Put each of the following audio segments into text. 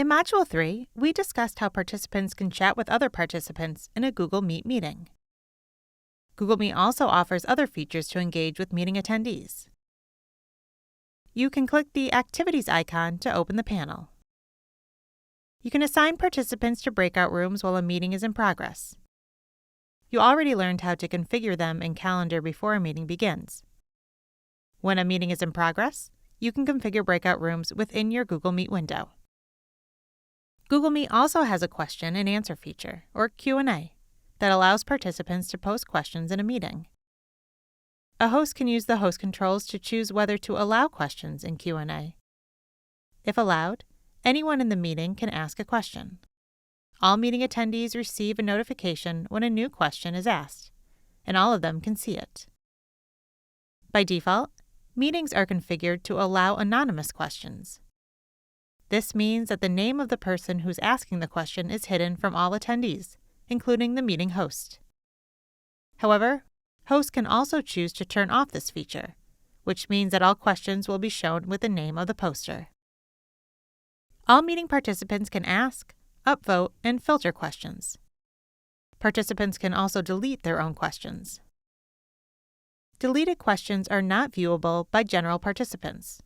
In Module 3, we discussed how participants can chat with other participants in a Google Meet meeting. Google Meet also offers other features to engage with meeting attendees. You can click the Activities icon to open the panel. You can assign participants to breakout rooms while a meeting is in progress. You already learned how to configure them in Calendar before a meeting begins. When a meeting is in progress, you can configure breakout rooms within your Google Meet window. Google Meet also has a question and answer feature, or Q&A, that allows participants to post questions in a meeting. A host can use the host controls to choose whether to allow questions in Q&A. If allowed, anyone in the meeting can ask a question. All meeting attendees receive a notification when a new question is asked, and all of them can see it. By default, meetings are configured to allow anonymous questions. This means that the name of the person who's asking the question is hidden from all attendees, including the meeting host. However, hosts can also choose to turn off this feature, which means that all questions will be shown with the name of the poster. All meeting participants can ask, upvote, and filter questions. Participants can also delete their own questions. Deleted questions are not viewable by general participants.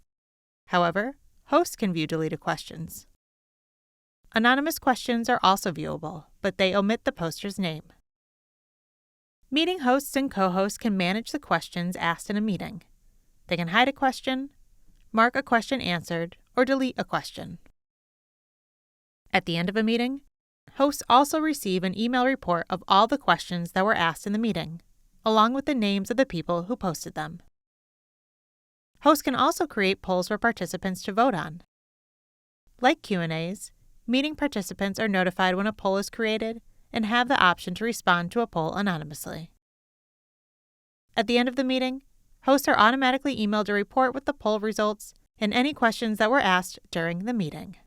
However, hosts can view deleted questions. Anonymous questions are also viewable, but they omit the poster's name. Meeting hosts and co-hosts can manage the questions asked in a meeting. They can hide a question, mark a question answered, or delete a question. At the end of a meeting, hosts also receive an email report of all the questions that were asked in the meeting, along with the names of the people who posted them. Hosts can also create polls for participants to vote on. Like Q&As, meeting participants are notified when a poll is created and have the option to respond to a poll anonymously. At the end of the meeting, hosts are automatically emailed a report with the poll results and any questions that were asked during the meeting.